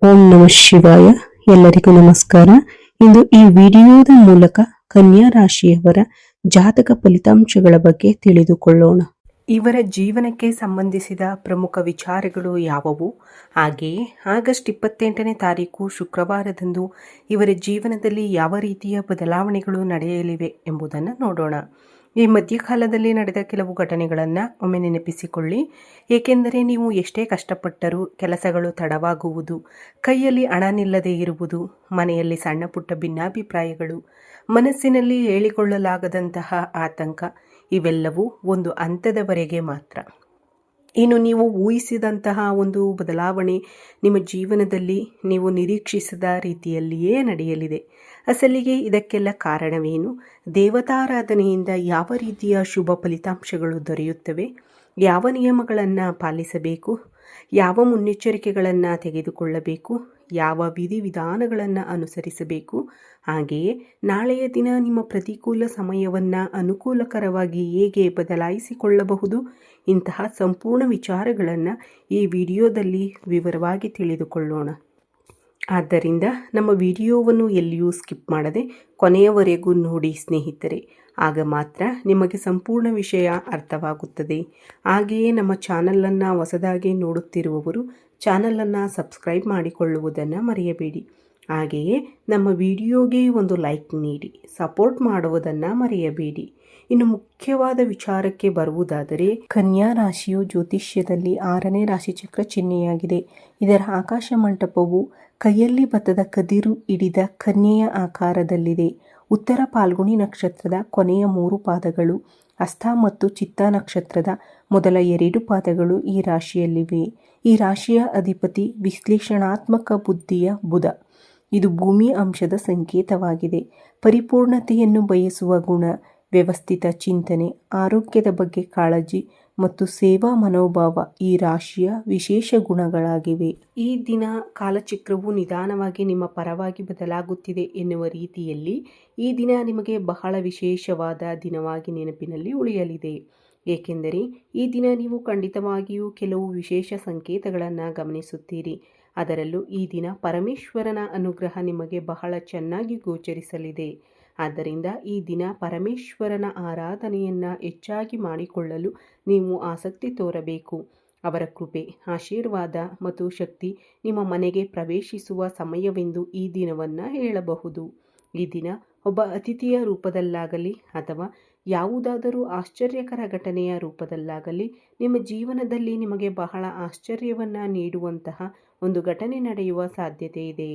ಓಂ ನಮಃ ಶಿವಾಯ. ಎಲ್ಲರಿಗೂ ನಮಸ್ಕಾರ. ಇಂದು ಈ ವಿಡಿಯೋದ ಮೂಲಕ ಕನ್ಯಾ ರಾಶಿಯವರ ಜಾತಕ ಫಲಿತಾಂಶಗಳ ಬಗ್ಗೆ ತಿಳಿದುಕೊಳ್ಳೋಣ. ಇವರ ಜೀವನಕ್ಕೆ ಸಂಬಂಧಿಸಿದ ಪ್ರಮುಖ ವಿಚಾರಗಳು ಯಾವುವು, ಹಾಗೆಯೇ ಆಗಸ್ಟ್ 28ನೇ ತಾರೀಕು ಶುಕ್ರವಾರದಂದು ಇವರ ಜೀವನದಲ್ಲಿ ಯಾವ ರೀತಿಯ ಬದಲಾವಣೆಗಳು ನಡೆಯಲಿವೆ ಎಂಬುದನ್ನು ನೋಡೋಣ. ಈ ಮಧ್ಯಕಾಲದಲ್ಲಿ ನಡೆದ ಕೆಲವು ಘಟನೆಗಳನ್ನು ಒಮ್ಮೆ ನೆನಪಿಸಿಕೊಳ್ಳಿ. ಏಕೆಂದರೆ ನೀವು ಎಷ್ಟೇ ಕಷ್ಟಪಟ್ಟರೂ ಕೆಲಸಗಳು ತಡವಾಗುವುದು, ಕೈಯಲ್ಲಿ ಹಣ ನಿಲ್ಲದೆ ಇರುವುದು, ಮನೆಯಲ್ಲಿ ಸಣ್ಣ ಪುಟ್ಟ ಭಿನ್ನಾಭಿಪ್ರಾಯಗಳು, ಮನಸ್ಸಿನಲ್ಲಿ ಹೇಳಿಕೊಳ್ಳಲಾಗದಂತಹ ಆತಂಕ, ಇವೆಲ್ಲವೂ ಒಂದು ಹಂತದವರೆಗೆ ಮಾತ್ರ. ಇನ್ನು ನೀವು ಊಹಿಸಿದಂತಹ ಒಂದು ಬದಲಾವಣೆ ನಿಮ್ಮ ಜೀವನದಲ್ಲಿ ನೀವು ನಿರೀಕ್ಷಿಸದ ರೀತಿಯಲ್ಲಿಯೇ ನಡೆಯಲಿದೆ. ಅಸಲಿಗೆ ಇದಕ್ಕೆಲ್ಲ ಕಾರಣವೇನು? ದೇವತಾರಾಧನೆಯಿಂದ ಯಾವ ರೀತಿಯ ಶುಭ ಫಲಿತಾಂಶಗಳು ದೊರೆಯುತ್ತವೆ? ಯಾವ ನಿಯಮಗಳನ್ನು ಪಾಲಿಸಬೇಕು? ಯಾವ ಮುನ್ನೆಚ್ಚರಿಕೆಗಳನ್ನು ತೆಗೆದುಕೊಳ್ಳಬೇಕು? ಯಾವ ವಿಧಿವಿಧಾನಗಳನ್ನು ಅನುಸರಿಸಬೇಕು? ಹಾಗೆಯೇ ನಾಳೆಯ ದಿನ ನಿಮ್ಮ ಪ್ರತಿಕೂಲ ಸಮಯವನ್ನು ಅನುಕೂಲಕರವಾಗಿ ಹೇಗೆ ಬದಲಾಯಿಸಿಕೊಳ್ಳಬಹುದು? ಇಂತಹ ಸಂಪೂರ್ಣ ವಿಚಾರಗಳನ್ನು ಈ ವಿಡಿಯೋದಲ್ಲಿ ವಿವರವಾಗಿ ತಿಳಿದುಕೊಳ್ಳೋಣ. ಆದ್ದರಿಂದ ನಮ್ಮ ವಿಡಿಯೋವನ್ನು ಎಲ್ಲಿಯೂ ಸ್ಕಿಪ್ ಮಾಡದೆ ಕೊನೆಯವರೆಗೂ ನೋಡಿ ಸ್ನೇಹಿತರೆ. ಆಗ ಮಾತ್ರ ನಿಮಗೆ ಸಂಪೂರ್ಣ ವಿಷಯ ಅರ್ಥವಾಗುತ್ತದೆ. ಹಾಗೆಯೇ ನಮ್ಮ ಚಾನಲನ್ನು ಹೊಸದಾಗಿ ನೋಡುತ್ತಿರುವವರು ಚಾನಲನ್ನು ಸಬ್ಸ್ಕ್ರೈಬ್ ಮಾಡಿಕೊಳ್ಳುವುದನ್ನು ಮರೆಯಬೇಡಿ. ಹಾಗೆಯೇ ನಮ್ಮ ವಿಡಿಯೋಗೆ ಒಂದು ಲೈಕ್ ನೀಡಿ ಸಪೋರ್ಟ್ ಮಾಡುವುದನ್ನು ಮರೆಯಬೇಡಿ. ಇನ್ನು ಮುಖ್ಯವಾದ ವಿಚಾರಕ್ಕೆ ಬರುವುದಾದರೆ, ಕನ್ಯಾ ರಾಶಿಯು ಜ್ಯೋತಿಷ್ಯದಲ್ಲಿ 6ನೇ ರಾಶಿಚಕ್ರ ಚಿಹ್ನೆಯಾಗಿದೆ. ಇದರ ಆಕಾಶ ಮಂಟಪವು ಕೈಯಲ್ಲಿ ಭತ್ತದ ಕದಿರು ಹಿಡಿದ ಕನ್ಯೆಯ ಆಕಾರದಲ್ಲಿದೆ. ಉತ್ತರ ಫಾಲ್ಗುಣಿ ನಕ್ಷತ್ರದ ಕೊನೆಯ 3 ಪಾದಗಳು, ಹಸ್ತ ಮತ್ತು ಚಿತ್ತ ನಕ್ಷತ್ರದ ಮೊದಲ 2 ಪಾದಗಳು ಈ ರಾಶಿಯಲ್ಲಿವೆ. ಈ ರಾಶಿಯ ಅಧಿಪತಿ ವಿಶ್ಲೇಷಣಾತ್ಮಕ ಬುದ್ಧಿಯ ಬುಧ. ಇದು ಭೂಮಿ ಅಂಶದ ಸಂಕೇತವಾಗಿದೆ. ಪರಿಪೂರ್ಣತೆಯನ್ನು ಬಯಸುವ ಗುಣ, ವ್ಯವಸ್ಥಿತ ಚಿಂತನೆ, ಆರೋಗ್ಯದ ಬಗ್ಗೆ ಕಾಳಜಿ ಮತ್ತು ಸೇವಾ ಮನೋಭಾವ ಈ ರಾಶಿಯ ವಿಶೇಷ ಗುಣಗಳಾಗಿವೆ. ಈ ದಿನ ಕಾಲಚಕ್ರವು ನಿಧಾನವಾಗಿ ನಿಮ್ಮ ಪರವಾಗಿ ಬದಲಾಗುತ್ತಿದೆ ಎನ್ನುವ ರೀತಿಯಲ್ಲಿ ಈ ದಿನ ನಿಮಗೆ ಬಹಳ ವಿಶೇಷವಾದ ದಿನವಾಗಿ ನೆನಪಿನಲ್ಲಿ ಉಳಿಯಲಿದೆ. ಏಕೆಂದರೆ ಈ ದಿನ ನೀವು ಖಂಡಿತವಾಗಿಯೂ ಕೆಲವು ವಿಶೇಷ ಸಂಕೇತಗಳನ್ನು ಗಮನಿಸುತ್ತೀರಿ. ಅದರಲ್ಲೂ ಈ ದಿನ ಪರಮೇಶ್ವರನ ಅನುಗ್ರಹ ನಿಮಗೆ ಬಹಳ ಚೆನ್ನಾಗಿ ಗೋಚರಿಸಲಿದೆ. ಆದ್ದರಿಂದ ಈ ದಿನ ಪರಮೇಶ್ವರನ ಆರಾಧನೆಯನ್ನು ಹೆಚ್ಚಾಗಿ ಮಾಡಿಕೊಳ್ಳಲು ನೀವು ಆಸಕ್ತಿ ತೋರಬೇಕು. ಅವರ ಕೃಪೆ, ಆಶೀರ್ವಾದ ಮತ್ತು ಶಕ್ತಿ ನಿಮ್ಮ ಮನೆಗೆ ಪ್ರವೇಶಿಸುವ ಸಮಯವೆಂದು ಈ ದಿನವನ್ನು ಹೇಳಬಹುದು. ಈ ದಿನ ಒಬ್ಬ ಅತಿಥಿಯ ರೂಪದಲ್ಲಾಗಲಿ ಅಥವಾ ಯಾವುದಾದರೂ ಆಶ್ಚರ್ಯಕರ ಘಟನೆಯ ರೂಪದಲ್ಲಾಗಲಿ ನಿಮ್ಮ ಜೀವನದಲ್ಲಿ ನಿಮಗೆ ಬಹಳ ಆಶ್ಚರ್ಯವನ್ನು ನೀಡುವಂತಹ ಒಂದು ಘಟನೆ ನಡೆಯುವ ಸಾಧ್ಯತೆ ಇದೆ.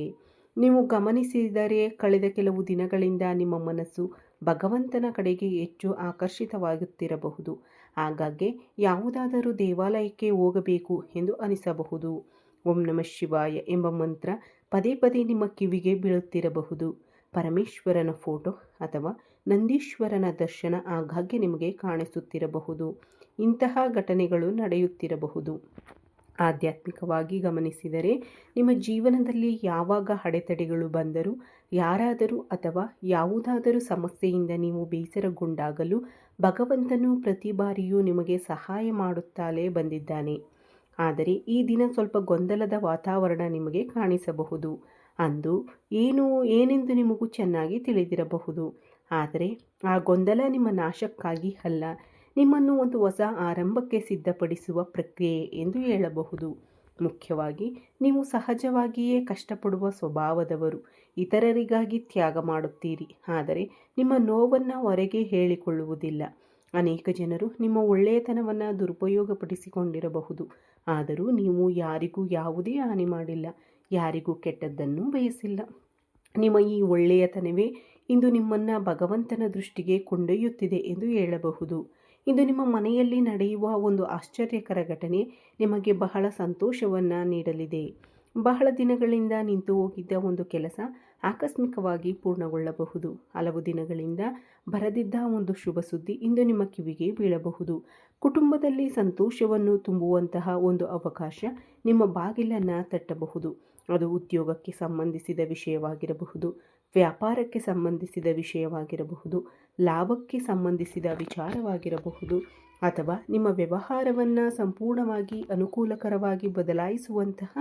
ನೀವು ಗಮನಿಸಿದರೆ ಕಳೆದ ಕೆಲವು ದಿನಗಳಿಂದ ನಿಮ್ಮ ಮನಸ್ಸು ಭಗವಂತನ ಕಡೆಗೆ ಹೆಚ್ಚು ಆಕರ್ಷಿತವಾಗುತ್ತಿರಬಹುದು. ಆಗಾಗ್ಗೆ ಯಾವುದಾದರೂ ದೇವಾಲಯಕ್ಕೆ ಹೋಗಬೇಕು ಎಂದು ಅನಿಸಬಹುದು. ಓಂ ನಮಃ ಶಿವಾಯ ಎಂಬ ಮಂತ್ರ ಪದೇ ಪದೇ ನಿಮ್ಮ ಕಿವಿಗೆ ಬೀಳುತ್ತಿರಬಹುದು. ಪರಮೇಶ್ವರನ ಫೋಟೋ ಅಥವಾ ನಂದೀಶ್ವರನ ದರ್ಶನ ಆಗಾಗ್ಗೆ ನಿಮಗೆ ಕಾಣಿಸುತ್ತಿರಬಹುದು. ಇಂತಹ ಘಟನೆಗಳು ನಡೆಯುತ್ತಿರಬಹುದು. ಆಧ್ಯಾತ್ಮಿಕವಾಗಿ ಗಮನಿಸಿದರೆ ನಿಮ್ಮ ಜೀವನದಲ್ಲಿ ಯಾವಾಗ ಅಡೆತಡೆಗಳು ಬಂದರೂ, ಯಾರಾದರೂ ಅಥವಾ ಯಾವುದಾದರೂ ಸಮಸ್ಯೆಯಿಂದ ನೀವು ಬೇಸರಗೊಂಡಾಗಲೂ ಭಗವಂತನು ಪ್ರತಿ ಬಾರಿಯೂ ನಿಮಗೆ ಸಹಾಯ ಮಾಡುತ್ತಲೇ ಬಂದಿದ್ದಾನೆ. ಆದರೆ ಈ ದಿನ ಸ್ವಲ್ಪ ಗೊಂದಲದ ವಾತಾವರಣ ನಿಮಗೆ ಕಾಣಿಸಬಹುದು. ಅಂದು ಏನೆಂದು ನಿಮಗೂ ಚೆನ್ನಾಗಿ ತಿಳಿದಿರಬಹುದು. ಆದರೆ ಆ ಗೊಂದಲ ನಿಮ್ಮ ನಾಶಕ್ಕಾಗಿ ಅಲ್ಲ, ನಿಮ್ಮನ್ನು ಒಂದು ಹೊಸ ಆರಂಭಕ್ಕೆ ಸಿದ್ಧಪಡಿಸುವ ಪ್ರಕ್ರಿಯೆ ಎಂದು ಹೇಳಬಹುದು. ಮುಖ್ಯವಾಗಿ ನೀವು ಸಹಜವಾಗಿಯೇ ಕಷ್ಟಪಡುವ ಸ್ವಭಾವದವರು. ಇತರರಿಗಾಗಿ ತ್ಯಾಗ ಮಾಡುತ್ತೀರಿ, ಆದರೆ ನಿಮ್ಮ ನೋವನ್ನು ಹೊರಗೆ ಹೇಳಿಕೊಳ್ಳುವುದಿಲ್ಲ. ಅನೇಕ ಜನರು ನಿಮ್ಮ ಒಳ್ಳೆಯತನವನ್ನು ದುರುಪಯೋಗಪಡಿಸಿಕೊಂಡಿರಬಹುದು. ಆದರೂ ನೀವು ಯಾರಿಗೂ ಯಾವುದೇ ಹಾನಿ ಮಾಡಿಲ್ಲ, ಯಾರಿಗೂ ಕೆಟ್ಟದ್ದನ್ನು ಬಯಸಿಲ್ಲ. ನಿಮ್ಮ ಈ ಒಳ್ಳೆಯತನವೇ ಇಂದು ನಿಮ್ಮನ್ನು ಭಗವಂತನ ದೃಷ್ಟಿಗೆ ಕೊಂಡೊಯ್ಯುತ್ತಿದೆ ಎಂದು ಹೇಳಬಹುದು. ಇಂದು ನಿಮ್ಮ ಮನೆಯಲ್ಲಿ ನಡೆಯುವ ಒಂದು ಆಶ್ಚರ್ಯಕರ ಘಟನೆ ನಿಮಗೆ ಬಹಳ ಸಂತೋಷವನ್ನು ನೀಡಲಿದೆ. ಬಹಳ ದಿನಗಳಿಂದ ನಿಂತು ಹೋಗಿದ್ದ ಒಂದು ಕೆಲಸ ಆಕಸ್ಮಿಕವಾಗಿ ಪೂರ್ಣಗೊಳ್ಳಬಹುದು. ಹಲವು ದಿನಗಳಿಂದ ಬರದಿದ್ದ ಒಂದು ಶುಭ ಸುದ್ದಿ ಇಂದು ನಿಮ್ಮ ಕಿವಿಗೆ ಬೀಳಬಹುದು. ಕುಟುಂಬದಲ್ಲಿ ಸಂತೋಷವನ್ನು ತುಂಬುವಂತಹ ಒಂದು ಅವಕಾಶ ನಿಮ್ಮ ಬಾಗಿಲನ್ನು ತಟ್ಟಬಹುದು. ಅದು ಉದ್ಯೋಗಕ್ಕೆ ಸಂಬಂಧಿಸಿದ ವಿಷಯವಾಗಿರಬಹುದು, ವ್ಯಾಪಾರಕ್ಕೆ ಸಂಬಂಧಿಸಿದ ವಿಷಯವಾಗಿರಬಹುದು, ಲಾಭಕ್ಕೆ ಸಂಬಂಧಿಸಿದ ವಿಚಾರವಾಗಿರಬಹುದು ಅಥವಾ ನಿಮ್ಮ ವ್ಯವಹಾರವನ್ನು ಸಂಪೂರ್ಣವಾಗಿ ಅನುಕೂಲಕರವಾಗಿ ಬದಲಾಯಿಸುವಂತಹ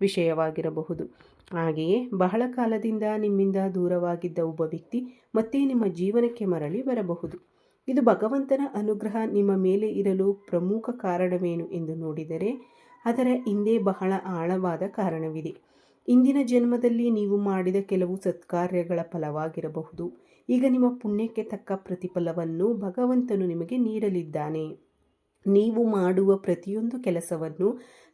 ವಿಷಯವಾಗಿರಬಹುದು. ಹಾಗೆಯೇ ಬಹಳ ಕಾಲದಿಂದ ನಿಮ್ಮಿಂದ ದೂರವಾಗಿದ್ದ ಒಬ್ಬ ವ್ಯಕ್ತಿ ಮತ್ತೆ ನಿಮ್ಮ ಜೀವನಕ್ಕೆ ಮರಳಿ ಬರಬಹುದು. ಇದು ಭಗವಂತನ ಅನುಗ್ರಹ ನಿಮ್ಮ ಮೇಲೆ ಇರಲು ಪ್ರಮುಖ ಕಾರಣವೇನು ಎಂದು ನೋಡಿದರೆ ಅದರ ಹಿಂದೆ ಬಹಳ ಆಳವಾದ ಕಾರಣವಿದೆ. ಇಂದಿನ ಜನ್ಮದಲ್ಲಿ ನೀವು ಮಾಡಿದ ಕೆಲವು ಸತ್ಕಾರ್ಯಗಳ ಫಲವಾಗಿರಬಹುದು. ಈಗ ನಿಮ್ಮ ಪುಣ್ಯಕ್ಕೆ ತಕ್ಕ ಪ್ರತಿಫಲವನ್ನು ಭಗವಂತನು ನಿಮಗೆ ನೀಡಲಿದ್ದಾನೆ. ನೀವು ಮಾಡುವ ಪ್ರತಿಯೊಂದು ಕೆಲಸವನ್ನು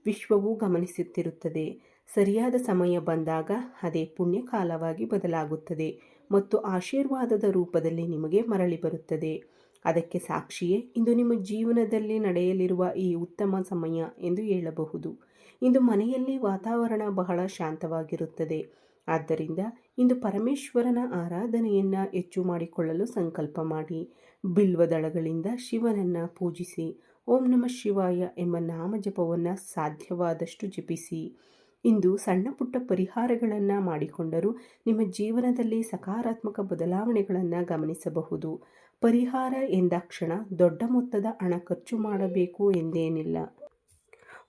ವಿಶ್ವವು ಗಮನಿಸುತ್ತಿರುತ್ತದೆ. ಸರಿಯಾದ ಸಮಯ ಬಂದಾಗ ಅದೇ ಪುಣ್ಯ ಕಾಲವಾಗಿ ಬದಲಾಗುತ್ತದೆ ಮತ್ತು ಆಶೀರ್ವಾದದ ರೂಪದಲ್ಲಿ ನಿಮಗೆ ಮರಳಿ ಬರುತ್ತದೆ. ಅದಕ್ಕೆ ಸಾಕ್ಷಿಯೇ ಇಂದು ನಿಮ್ಮ ಜೀವನದಲ್ಲಿ ನಡೆಯಲಿರುವ ಈ ಉತ್ತಮ ಸಮಯ ಎಂದು ಹೇಳಬಹುದು. ಇಂದು ಮನೆಯಲ್ಲಿ ವಾತಾವರಣ ಬಹಳ ಶಾಂತವಾಗಿರುತ್ತದೆ. ಆದ್ದರಿಂದ ಇಂದು ಪರಮೇಶ್ವರನ ಆರಾಧನೆಯನ್ನು ಹೆಚ್ಚು ಮಾಡಿಕೊಳ್ಳಲು ಸಂಕಲ್ಪ ಮಾಡಿ. ಬಿಲ್ವದಳಗಳಿಂದ ಶಿವನನ್ನು ಪೂಜಿಸಿ. ಓಂ ನಮಃ ಶಿವಾಯ ಎಂಬ ನಾಮಜಪವನ್ನು ಸಾಧ್ಯವಾದಷ್ಟು ಜಪಿಸಿ. ಇಂದು ಸಣ್ಣ ಪುಟ್ಟ ಪರಿಹಾರಗಳನ್ನು ಮಾಡಿಕೊಂಡರೂ ನಿಮ್ಮ ಜೀವನದಲ್ಲಿ ಸಕಾರಾತ್ಮಕ ಬದಲಾವಣೆಗಳನ್ನು ಗಮನಿಸಬಹುದು. ಪರಿಹಾರ ಎಂದಾಕ್ಷಣ ದೊಡ್ಡ ಮೊತ್ತದ ಹಣ ಖರ್ಚು ಮಾಡಬೇಕು ಎಂದೇನಿಲ್ಲ.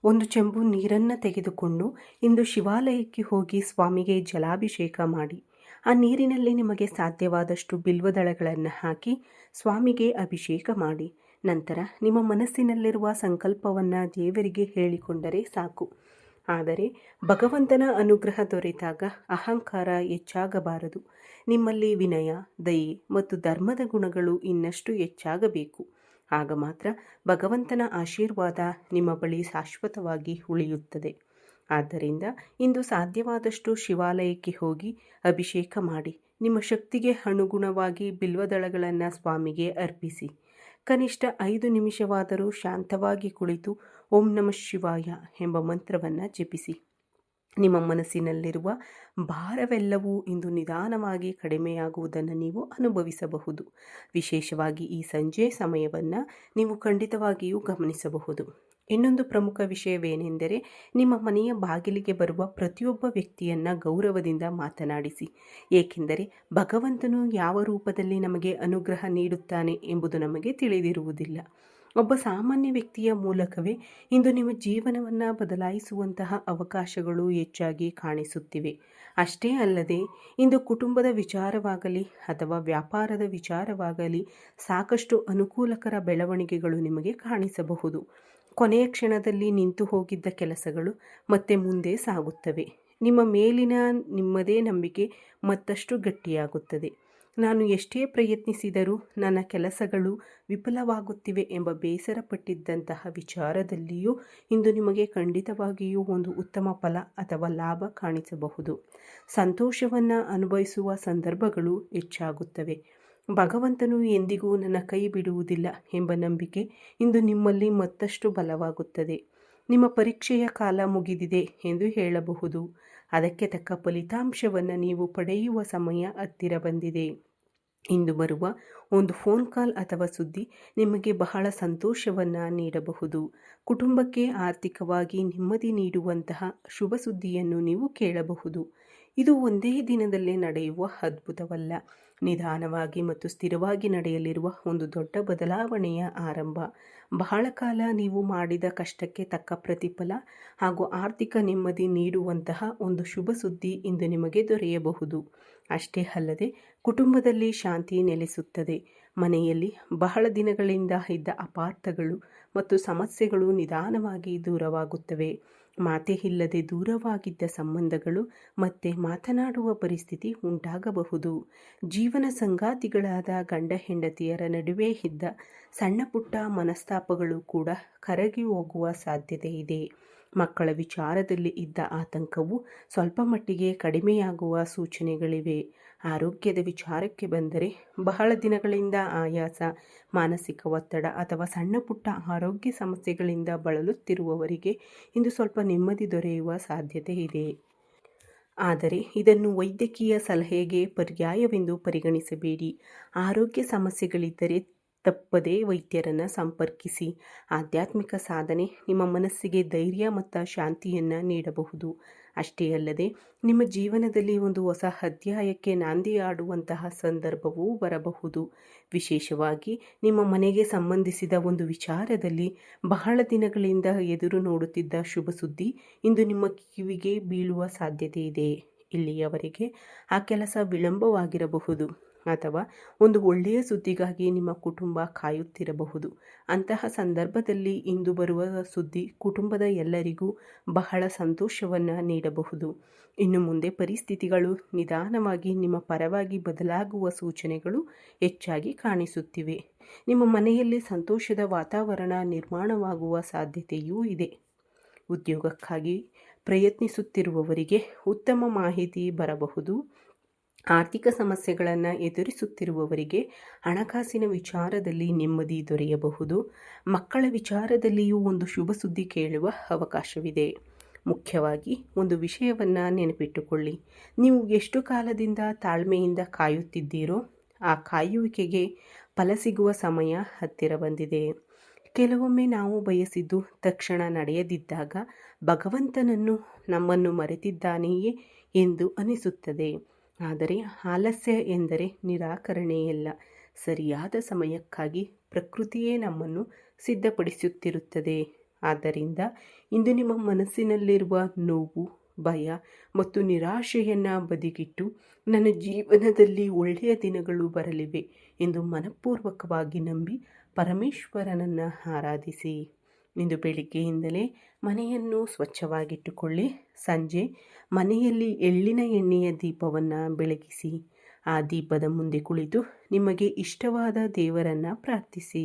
ಒಂದು ಚೆಂಬು ನೀರನ್ನು ತೆಗೆದುಕೊಂಡು ಇಂದು ಶಿವಾಲಯಕ್ಕೆ ಹೋಗಿ ಸ್ವಾಮಿಗೆ ಜಲಾಭಿಷೇಕ ಮಾಡಿ. ಆ ನೀರಿನಲ್ಲಿ ನಿಮಗೆ ಸಾಧ್ಯವಾದಷ್ಟು ಬಿಲ್ವದಳಗಳನ್ನು ಹಾಕಿ ಸ್ವಾಮಿಗೆ ಅಭಿಷೇಕ ಮಾಡಿ. ನಂತರ ನಿಮ್ಮ ಮನಸ್ಸಿನಲ್ಲಿರುವ ಸಂಕಲ್ಪವನ್ನು ದೇವರಿಗೆ ಹೇಳಿಕೊಂಡರೆ ಸಾಕು. ಆದರೆ ಭಗವಂತನ ಅನುಗ್ರಹ ದೊರೆತಾಗ ಅಹಂಕಾರ ಹೆಚ್ಚಾಗಬಾರದು. ನಿಮ್ಮಲ್ಲಿ ವಿನಯ, ದಯೆ ಮತ್ತು ಧರ್ಮದ ಗುಣಗಳು ಇನ್ನಷ್ಟು ಹೆಚ್ಚಾಗಬೇಕು. ಆಗ ಮಾತ್ರ ಭಗವಂತನ ಆಶೀರ್ವಾದ ನಿಮ್ಮ ಬಳಿ ಶಾಶ್ವತವಾಗಿ ಉಳಿಯುತ್ತದೆ. ಆದ್ದರಿಂದ ಇಂದು ಸಾಧ್ಯವಾದಷ್ಟು ಶಿವಾಲಯಕ್ಕೆ ಹೋಗಿ ಅಭಿಷೇಕ ಮಾಡಿ. ನಿಮ್ಮ ಶಕ್ತಿಗೆ ಅನುಗುಣವಾಗಿ ಬಿಲ್ವದಳಗಳನ್ನು ಸ್ವಾಮಿಗೆ ಅರ್ಪಿಸಿ. ಕನಿಷ್ಠ 5 ನಿಮಿಷವಾದರೂ ಶಾಂತವಾಗಿ ಕುಳಿತು ಓಂ ನಮಃ ಶಿವಾಯ ಎಂಬ ಮಂತ್ರವನ್ನು ಜಪಿಸಿ. ನಿಮ್ಮ ಮನಸ್ಸಿನಲ್ಲಿರುವ ಭಾರವೆಲ್ಲವೂ ಇಂದು ನಿಧಾನವಾಗಿ ಕಡಿಮೆಯಾಗುವುದನ್ನು ನೀವು ಅನುಭವಿಸಬಹುದು. ವಿಶೇಷವಾಗಿ ಈ ಸಂಜೆ ಸಮಯವನ್ನು ನೀವು ಖಂಡಿತವಾಗಿಯೂ ಗಮನಿಸಬಹುದು. ಇನ್ನೊಂದು ಪ್ರಮುಖ ವಿಷಯವೇನೆಂದರೆ ನಿಮ್ಮ ಮನೆಯ ಬಾಗಿಲಿಗೆ ಬರುವ ಪ್ರತಿಯೊಬ್ಬ ವ್ಯಕ್ತಿಯನ್ನು ಗೌರವದಿಂದ ಮಾತನಾಡಿಸಿ. ಏಕೆಂದರೆ ಭಗವಂತನು ಯಾವ ರೂಪದಲ್ಲಿ ನಮಗೆ ಅನುಗ್ರಹ ನೀಡುತ್ತಾನೆ ಎಂಬುದು ನಮಗೆ ತಿಳಿದಿರುವುದಿಲ್ಲ. ಒಬ್ಬ ಸಾಮಾನ್ಯ ವ್ಯಕ್ತಿಯ ಮೂಲಕವೇ ಇಂದು ನಿಮ್ಮ ಜೀವನವನ್ನು ಬದಲಾಯಿಸುವಂತಹ ಅವಕಾಶಗಳು ಹೆಚ್ಚಾಗಿ ಕಾಣಿಸುತ್ತಿವೆ. ಅಷ್ಟೇ ಅಲ್ಲದೆ ಇಂದು ಕುಟುಂಬದ ವಿಚಾರವಾಗಲಿ ಅಥವಾ ವ್ಯಾಪಾರದ ವಿಚಾರವಾಗಲಿ ಸಾಕಷ್ಟು ಅನುಕೂಲಕರ ಬೆಳವಣಿಗೆಗಳು ನಿಮಗೆ ಕಾಣಿಸಬಹುದು. ಕೊನೆಯ ಕ್ಷಣದಲ್ಲಿ ನಿಂತು ಹೋಗಿದ್ದ ಕೆಲಸಗಳು ಮತ್ತೆ ಮುಂದೆ ಸಾಗುತ್ತವೆ. ನಿಮ್ಮ ಮೇಲಿನ ನಿಮ್ಮದೇ ನಂಬಿಕೆ ಮತ್ತಷ್ಟು ಗಟ್ಟಿಯಾಗುತ್ತದೆ. ನಾನು ಎಷ್ಟೇ ಪ್ರಯತ್ನಿಸಿದರೂ ನನ್ನ ಕೆಲಸಗಳು ವಿಫಲವಾಗುತ್ತಿವೆ ಎಂಬ ಬೇಸರ ಪಟ್ಟಿದ್ದಂತಹ ವಿಚಾರದಲ್ಲಿಯೂ ಇಂದು ನಿಮಗೆ ಖಂಡಿತವಾಗಿಯೂ ಒಂದು ಉತ್ತಮ ಫಲ ಅಥವಾ ಲಾಭ ಕಾಣಿಸಬಹುದು. ಸಂತೋಷವನ್ನು ಅನುಭವಿಸುವ ಸಂದರ್ಭಗಳು ಹೆಚ್ಚಾಗುತ್ತವೆ. ಭಗವಂತನು ಎಂದಿಗೂ ನನ್ನ ಕೈ ಬಿಡುವುದಿಲ್ಲ ಎಂಬ ನಂಬಿಕೆ ಇಂದು ನಿಮ್ಮಲ್ಲಿ ಮತ್ತಷ್ಟು ಬಲವಾಗುತ್ತದೆ. ನಿಮ್ಮ ಪರೀಕ್ಷೆಯ ಕಾಲ ಮುಗಿದಿದೆ ಎಂದು ಹೇಳಬಹುದು. ಅದಕ್ಕೆ ತಕ್ಕ ಫಲಿತಾಂಶವನ್ನು ನೀವು ಪಡೆಯುವ ಸಮಯ ಹತ್ತಿರ ಬಂದಿದೆ. ಇಂದು ಬರುವ ಒಂದು ಫೋನ್ ಕಾಲ್ ಅಥವಾ ಸುದ್ದಿ ನಿಮಗೆ ಬಹಳ ಸಂತೋಷವನ್ನು ನೀಡಬಹುದು. ಕುಟುಂಬಕ್ಕೆ ಆರ್ಥಿಕವಾಗಿ ನೆಮ್ಮದಿ ನೀಡುವಂತಹ ಶುಭ ಸುದ್ದಿಯನ್ನು ನೀವು ಕೇಳಬಹುದು. ಇದು ಒಂದೇ ದಿನದಲ್ಲೇ ನಡೆಯುವ ಅದ್ಭುತವಲ್ಲ. ನಿಧಾನವಾಗಿ ಮತ್ತು ಸ್ಥಿರವಾಗಿ ನಡೆಯಲಿರುವ ಒಂದು ದೊಡ್ಡ ಬದಲಾವಣೆಯ ಆರಂಭ. ಬಹಳ ಕಾಲ ನೀವು ಮಾಡಿದ ಕಷ್ಟಕ್ಕೆ ತಕ್ಕ ಪ್ರತಿಫಲ ಹಾಗೂ ಆರ್ಥಿಕ ನೆಮ್ಮದಿ ನೀಡುವಂತಹ ಒಂದು ಶುಭ ಸುದ್ದಿ ಇಂದು ನಿಮಗೆ ದೊರೆಯಬಹುದು. ಅಷ್ಟೇ ಅಲ್ಲದೆ ಕುಟುಂಬದಲ್ಲಿ ಶಾಂತಿ ನೆಲೆಸುತ್ತದೆ. ಮನೆಯಲ್ಲಿ ಬಹಳ ದಿನಗಳಿಂದ ಇದ್ದ ಅಪಾರ್ಥಗಳು ಮತ್ತು ಸಮಸ್ಯೆಗಳು ನಿಧಾನವಾಗಿ ದೂರವಾಗುತ್ತವೆ. ಮಾತೇ ಇಲ್ಲದೆ ದೂರವಾಗಿದ್ದ ಸಂಬಂಧಗಳು ಮತ್ತೆ ಮಾತನಾಡುವ ಪರಿಸ್ಥಿತಿ ಉಂಟಾಗಬಹುದು. ಜೀವನ ಸಂಗಾತಿಗಳಾದ ಗಂಡ ಹೆಂಡತಿಯರ ನಡುವೆ ಇದ್ದ ಸಣ್ಣ ಪುಟ್ಟ ಮನಸ್ತಾಪಗಳು ಕೂಡ ಕರಗಿ ಹೋಗುವ ಸಾಧ್ಯತೆ ಇದೆ. ಮಕ್ಕಳ ವಿಚಾರದಲ್ಲಿ ಇದ್ದ ಆತಂಕವು ಸ್ವಲ್ಪ ಮಟ್ಟಿಗೆ ಕಡಿಮೆಯಾಗುವ ಸೂಚನೆಗಳಿವೆ. ಆರೋಗ್ಯದ ವಿಚಾರಕ್ಕೆ ಬಂದರೆ ಬಹಳ ದಿನಗಳಿಂದ ಆಯಾಸ, ಮಾನಸಿಕ ಒತ್ತಡ ಅಥವಾ ಸಣ್ಣ ಪುಟ್ಟ ಆರೋಗ್ಯ ಸಮಸ್ಯೆಗಳಿಂದ ಬಳಲುತ್ತಿರುವವರಿಗೆ ಇಂದು ಸ್ವಲ್ಪ ನೆಮ್ಮದಿ ದೊರೆಯುವ ಸಾಧ್ಯತೆ ಇದೆ. ಆದರೆ ಇದನ್ನು ವೈದ್ಯಕೀಯ ಸಲಹೆಗೆ ಪರ್ಯಾಯವೆಂದು ಪರಿಗಣಿಸಬೇಡಿ. ಆರೋಗ್ಯ ಸಮಸ್ಯೆಗಳಿದ್ದರೆ ತಪ್ಪದೇ ವೈದ್ಯರನ್ನು ಸಂಪರ್ಕಿಸಿ. ಆಧ್ಯಾತ್ಮಿಕ ಸಾಧನೆ ನಿಮ್ಮ ಮನಸ್ಸಿಗೆ ಧೈರ್ಯ ಮತ್ತು ಶಾಂತಿಯನ್ನು ನೀಡಬಹುದು. ಅಷ್ಟೇ ಅಲ್ಲದೆ ನಿಮ್ಮ ಜೀವನದಲ್ಲಿ ಒಂದು ಹೊಸ ಅಧ್ಯಾಯಕ್ಕೆ ನಾಂದಿಯಾಡುವಂತಹ ಸಂದರ್ಭವೂ ಬರಬಹುದು. ವಿಶೇಷವಾಗಿ ನಿಮ್ಮ ಮನೆಗೆ ಸಂಬಂಧಿಸಿದ ಒಂದು ವಿಚಾರದಲ್ಲಿ ಬಹಳ ದಿನಗಳಿಂದ ಎದುರು ನೋಡುತ್ತಿದ್ದ ಶುಭ ಸುದ್ದಿ ಇಂದು ನಿಮ್ಮ ಕಿವಿಗೆ ಬೀಳುವ ಸಾಧ್ಯತೆ ಇದೆ. ಇಲ್ಲಿಯವರೆಗೆ ಆ ಕೆಲಸ ವಿಳಂಬವಾಗಿರಬಹುದು ಅಥವಾ ಒಂದು ಒಳ್ಳೆಯ ಸುದ್ದಿಗಾಗಿ ನಿಮ್ಮ ಕುಟುಂಬ ಕಾಯುತ್ತಿರಬಹುದು. ಅಂತಹ ಸಂದರ್ಭದಲ್ಲಿ ಇಂದು ಬರುವ ಸುದ್ದಿ ಕುಟುಂಬದ ಎಲ್ಲರಿಗೂ ಬಹಳ ಸಂತೋಷವನ್ನು ನೀಡಬಹುದು. ಇನ್ನು ಮುಂದೆ ಪರಿಸ್ಥಿತಿಗಳು ನಿಧಾನವಾಗಿ ನಿಮ್ಮ ಪರವಾಗಿ ಬದಲಾಗುವ ಸೂಚನೆಗಳು ಹೆಚ್ಚಾಗಿ ಕಾಣಿಸುತ್ತಿವೆ. ನಿಮ್ಮ ಮನೆಯಲ್ಲಿ ಸಂತೋಷದ ವಾತಾವರಣ ನಿರ್ಮಾಣವಾಗುವ ಸಾಧ್ಯತೆಯೂ ಇದೆ. ಉದ್ಯೋಗಕ್ಕಾಗಿ ಪ್ರಯತ್ನಿಸುತ್ತಿರುವವರಿಗೆ ಉತ್ತಮ ಮಾಹಿತಿ ಬರಬಹುದು. ಆರ್ಥಿಕ ಸಮಸ್ಯೆಗಳನ್ನು ಎದುರಿಸುತ್ತಿರುವವರಿಗೆ ಹಣಕಾಸಿನ ವಿಚಾರದಲ್ಲಿ ನೆಮ್ಮದಿ ದೊರೆಯಬಹುದು. ಮಕ್ಕಳ ವಿಚಾರದಲ್ಲಿಯೂ ಒಂದು ಶುಭ ಸುದ್ದಿ ಕೇಳುವ ಅವಕಾಶವಿದೆ. ಮುಖ್ಯವಾಗಿ ಒಂದು ವಿಷಯವನ್ನು ನೆನಪಿಟ್ಟುಕೊಳ್ಳಿ, ನೀವು ಎಷ್ಟು ಕಾಲದಿಂದ ತಾಳ್ಮೆಯಿಂದ ಕಾಯುತ್ತಿದ್ದೀರೋ ಆ ಕಾಯುವಿಕೆಗೆ ಫಲ ಸಿಗುವ ಸಮಯ ಹತ್ತಿರ ಬಂದಿದೆ. ಕೆಲವೊಮ್ಮೆ ನಾವು ಬಯಸಿದ್ದು ತಕ್ಷಣ ನಡೆಯದಿದ್ದಾಗ ಭಗವಂತನನ್ನು ನಮ್ಮನ್ನು ಮರೆತಿದ್ದಾನೆಯೇ ಎಂದು ಅನಿಸುತ್ತದೆ. ಆದರೆ ಆಲಸ್ಯ ಎಂದರೆ ನಿರಾಕರಣೆಯಲ್ಲ, ಸರಿಯಾದ ಸಮಯಕ್ಕಾಗಿ ಪ್ರಕೃತಿಯೇ ನಮ್ಮನ್ನು ಸಿದ್ಧಪಡಿಸುತ್ತಿರುತ್ತದೆ. ಆದ್ದರಿಂದ ಇಂದು ನಿಮ್ಮ ಮನಸ್ಸಿನಲ್ಲಿರುವ ನೋವು, ಭಯ ಮತ್ತು ನಿರಾಶೆಯನ್ನು ಬದಿಗಿಟ್ಟು ನನ್ನ ಜೀವನದಲ್ಲಿ ಒಳ್ಳೆಯ ದಿನಗಳು ಬರಲಿವೆ ಎಂದು ಮನಪೂರ್ವಕವಾಗಿ ನಂಬಿ ಪರಮೇಶ್ವರನನ್ನು ಆರಾಧಿಸಿ. ಇಂದು ಬೆಳಿಗ್ಗೆಯಿಂದಲೇ ಮನೆಯನ್ನು ಸ್ವಚ್ಛವಾಗಿಟ್ಟುಕೊಳ್ಳಿ. ಸಂಜೆ ಮನೆಯಲ್ಲಿ ಎಳ್ಳಿನ ಎಣ್ಣೆಯ ದೀಪವನ್ನು ಬೆಳಗಿಸಿ ಆ ದೀಪದ ಮುಂದೆ ಕುಳಿತು ನಿಮಗೆ ಇಷ್ಟವಾದ ದೇವರನ್ನು ಪ್ರಾರ್ಥಿಸಿ.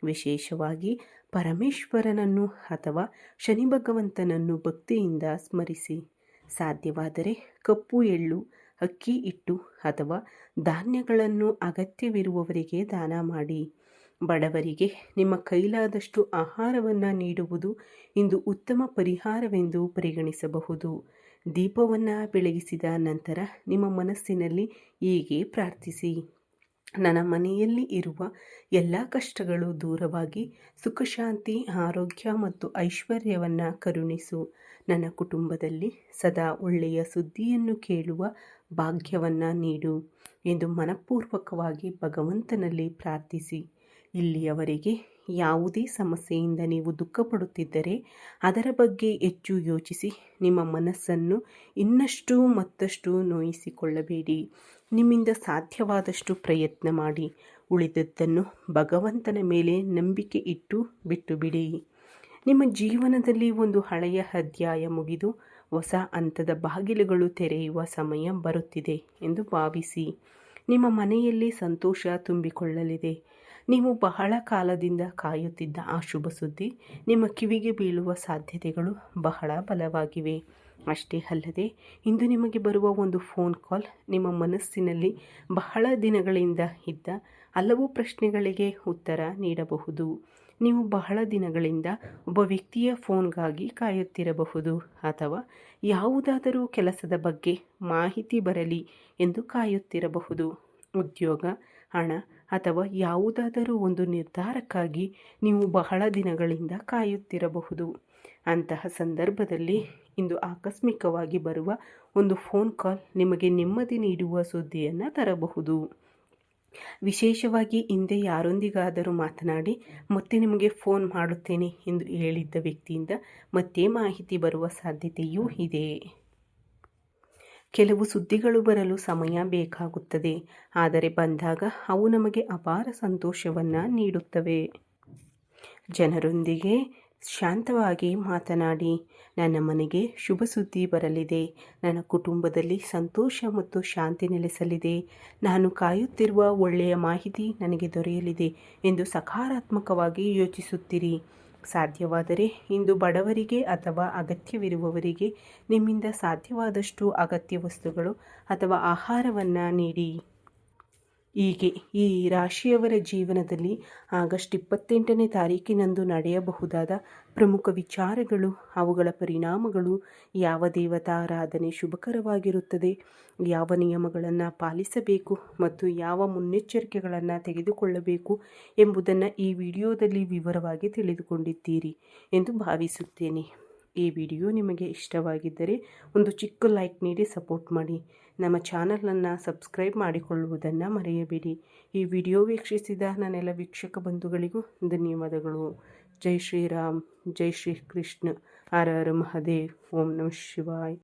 ವಿಶೇಷವಾಗಿ ಪರಮೇಶ್ವರನನ್ನು ಅಥವಾ ಶನಿ ಭಗವಂತನನ್ನು ಭಕ್ತಿಯಿಂದ ಸ್ಮರಿಸಿ. ಸಾಧ್ಯವಾದರೆ ಕಪ್ಪು ಎಳ್ಳು, ಅಕ್ಕಿ ಹಿಟ್ಟು ಅಥವಾ ಧಾನ್ಯಗಳನ್ನು ಅಗತ್ಯವಿರುವವರಿಗೆ ದಾನ ಮಾಡಿ. ಬಡವರಿಗೆ ನಿಮ್ಮ ಕೈಲಾದಷ್ಟು ಆಹಾರವನ್ನು ನೀಡುವುದು ಇಂದು ಉತ್ತಮ ಪರಿಹಾರವೆಂದು ಪರಿಗಣಿಸಬಹುದು. ದೀಪವನ್ನು ಬೆಳಗಿಸಿದ ನಂತರ ನಿಮ್ಮ ಮನಸ್ಸಿನಲ್ಲಿ ಹೀಗೆ ಪ್ರಾರ್ಥಿಸಿ: ನನ್ನ ಮನೆಯಲ್ಲಿ ಇರುವ ಎಲ್ಲ ಕಷ್ಟಗಳು ದೂರವಾಗಿ ಸುಖ, ಶಾಂತಿ, ಆರೋಗ್ಯ ಮತ್ತು ಐಶ್ವರ್ಯವನ್ನು ಕರುಣಿಸು. ನನ್ನ ಕುಟುಂಬದಲ್ಲಿ ಸದಾ ಒಳ್ಳೆಯ ಸುದ್ದಿಯನ್ನು ಕೇಳುವ ಭಾಗ್ಯವನ್ನು ನೀಡು ಎಂದು ಮನಪೂರ್ವಕವಾಗಿ ಭಗವಂತನಲ್ಲಿ ಪ್ರಾರ್ಥಿಸಿ. ಇಲ್ಲಿಯವರೆಗೆ ಯಾವುದೇ ಸಮಸ್ಯೆಯಿಂದ ನೀವು ದುಃಖಪಡುತ್ತಿದ್ದರೆ ಅದರ ಬಗ್ಗೆ ಹೆಚ್ಚು ಯೋಚಿಸಿ ನಿಮ್ಮ ಮನಸ್ಸನ್ನು ಇನ್ನಷ್ಟು ಮತ್ತಷ್ಟು ನೋಯಿಸಿಕೊಳ್ಳಬೇಡಿ. ನಿಮ್ಮಿಂದ ಸಾಧ್ಯವಾದಷ್ಟು ಪ್ರಯತ್ನ ಮಾಡಿ. ಉಳಿದದ್ದನ್ನು ಭಗವಂತನ ಮೇಲೆ ನಂಬಿಕೆ ಇಟ್ಟು ಬಿಟ್ಟು ಬಿಡಿ. ನಿಮ್ಮ ಜೀವನದಲ್ಲಿ ಒಂದು ಹಳೆಯ ಅಧ್ಯಾಯ ಮುಗಿದು ಹೊಸ ಹಂತದ ಬಾಗಿಲುಗಳು ತೆರೆಯುವ ಸಮಯ ಬರುತ್ತಿದೆ ಎಂದು ಭಾವಿಸಿ. ನಿಮ್ಮ ಮನೆಯಲ್ಲಿ ಸಂತೋಷ ತುಂಬಿಕೊಳ್ಳಲಿದೆ. ನೀವು ಬಹಳ ಕಾಲದಿಂದ ಕಾಯುತ್ತಿದ್ದ ಆ ಶುಭ ಸುದ್ದಿ ನಿಮ್ಮ ಕಿವಿಗೆ ಬೀಳುವ ಸಾಧ್ಯತೆಗಳು ಬಹಳ ಬಲವಾಗಿವೆ. ಅಷ್ಟೇ ಅಲ್ಲದೆ ಇಂದು ನಿಮಗೆ ಬರುವ ಒಂದು ಫೋನ್ ಕಾಲ್ ನಿಮ್ಮ ಮನಸ್ಸಿನಲ್ಲಿ ಬಹಳ ದಿನಗಳಿಂದ ಇದ್ದ ಹಲವು ಪ್ರಶ್ನೆಗಳಿಗೆ ಉತ್ತರ ನೀಡಬಹುದು. ನೀವು ಬಹಳ ದಿನಗಳಿಂದ ಒಬ್ಬ ವ್ಯಕ್ತಿಯ ಫೋನ್ಗಾಗಿ ಕಾಯುತ್ತಿರಬಹುದು ಅಥವಾ ಯಾವುದಾದರೂ ಕೆಲಸದ ಬಗ್ಗೆ ಮಾಹಿತಿ ಬರಲಿ ಎಂದು ಕಾಯುತ್ತಿರಬಹುದು. ಉದ್ಯೋಗ, ಹಣ ಅಥವಾ ಯಾವುದಾದರೂ ಒಂದು ನಿರ್ಧಾರಕ್ಕಾಗಿ ನೀವು ಬಹಳ ದಿನಗಳಿಂದ ಕಾಯುತ್ತಿರಬಹುದು. ಅಂತಹ ಸಂದರ್ಭದಲ್ಲಿ ಇಂದು ಆಕಸ್ಮಿಕವಾಗಿ ಬರುವ ಒಂದು ಫೋನ್ ಕಾಲ್ ನಿಮಗೆ ನೆಮ್ಮದಿ ನೀಡುವ ಸುದ್ದಿಯನ್ನು ತರಬಹುದು. ವಿಶೇಷವಾಗಿ ಹಿಂದೆ ಯಾರೊಂದಿಗಾದರೂ ಮಾತನಾಡಿ ಮತ್ತೆ ನಿಮಗೆ ಫೋನ್ ಮಾಡುತ್ತೇನೆ ಎಂದು ಹೇಳಿದ್ದ ವ್ಯಕ್ತಿಯಿಂದ ಮತ್ತೆ ಮಾಹಿತಿ ಬರುವ ಸಾಧ್ಯತೆಯೂ ಇದೆ. ಕೆಲವು ಸುದ್ದಿಗಳು ಬರಲು ಸಮಯ ಬೇಕಾಗುತ್ತದೆ, ಆದರೆ ಬಂದಾಗ ಅವು ನಮಗೆ ಅಪಾರ ಸಂತೋಷವನ್ನು ನೀಡುತ್ತವೆ. ಜನರೊಂದಿಗೆ ಶಾಂತವಾಗಿ ಮಾತನಾಡಿ. ನನ್ನ ಮನೆಗೆ ಶುಭ ಸುದ್ದಿ ಬರಲಿದೆ. ನನ್ನ ಕುಟುಂಬದಲ್ಲಿ ಸಂತೋಷ ಮತ್ತು ಶಾಂತಿ ನೆಲೆಸಲಿದೆ. ನಾನು ಕಾಯುತ್ತಿರುವ ಒಳ್ಳೆಯ ಮಾಹಿತಿ ನನಗೆ ದೊರೆಯಲಿದೆ ಎಂದು ಸಕಾರಾತ್ಮಕವಾಗಿ ಯೋಚಿಸುತ್ತೀರಿ. ಸಾಧ್ಯವಾದರೆ ಇಂದು ಬಡವರಿಗೆ ಅಥವಾ ಅಗತ್ಯವಿರುವವರಿಗೆ ನಿಮ್ಮಿಂದ ಸಾಧ್ಯವಾದಷ್ಟು ಅಗತ್ಯ ವಸ್ತುಗಳು ಅಥವಾ ಆಹಾರವನ್ನು ನೀಡಿ. ಹೀಗೆ ಈ ರಾಶಿಯವರ ಜೀವನದಲ್ಲಿ ಆಗಸ್ಟ್ 28ನೇ ತಾರೀಕಿನಂದು ನಡೆಯಬಹುದಾದ ಪ್ರಮುಖ ವಿಚಾರಗಳು, ಅವುಗಳ ಪರಿಣಾಮಗಳು, ಯಾವ ದೇವತಾರಾಧನೆ ಶುಭಕರವಾಗಿರುತ್ತದೆ, ಯಾವ ನಿಯಮಗಳನ್ನು ಪಾಲಿಸಬೇಕು ಮತ್ತು ಯಾವ ಮುನ್ನೆಚ್ಚರಿಕೆಗಳನ್ನು ತೆಗೆದುಕೊಳ್ಳಬೇಕು ಎಂಬುದನ್ನು ಈ ವಿಡಿಯೋದಲ್ಲಿ ವಿವರವಾಗಿ ತಿಳಿದುಕೊಂಡಿದ್ದೀರಿ ಎಂದು ಭಾವಿಸುತ್ತೇನೆ. ಈ ವಿಡಿಯೋ ನಿಮಗೆ ಇಷ್ಟವಾಗಿದ್ದರೆ ಒಂದು ಚಿಕ್ಕ ಲೈಕ್ ನೀಡಿ ಸಪೋರ್ಟ್ ಮಾಡಿ. ನಮ್ಮ ಚಾನಲನ್ನು ಸಬ್ಸ್ಕ್ರೈಬ್ ಮಾಡಿಕೊಳ್ಳುವುದನ್ನು ಮರೆಯಬೇಡಿ. ಈ ವಿಡಿಯೋ ವೀಕ್ಷಿಸಿದ ನನ್ನೆಲ್ಲ ವೀಕ್ಷಕ ಬಂಧುಗಳಿಗೂ ಧನ್ಯವಾದಗಳು. ಜೈ ಶ್ರೀರಾಮ್, ಜೈ ಶ್ರೀ ಕೃಷ್ಣ, ಹರ ಹರ ಮಹಾದೇವ್, ಓಂ ನಮಃ ಶಿವಾಯ್.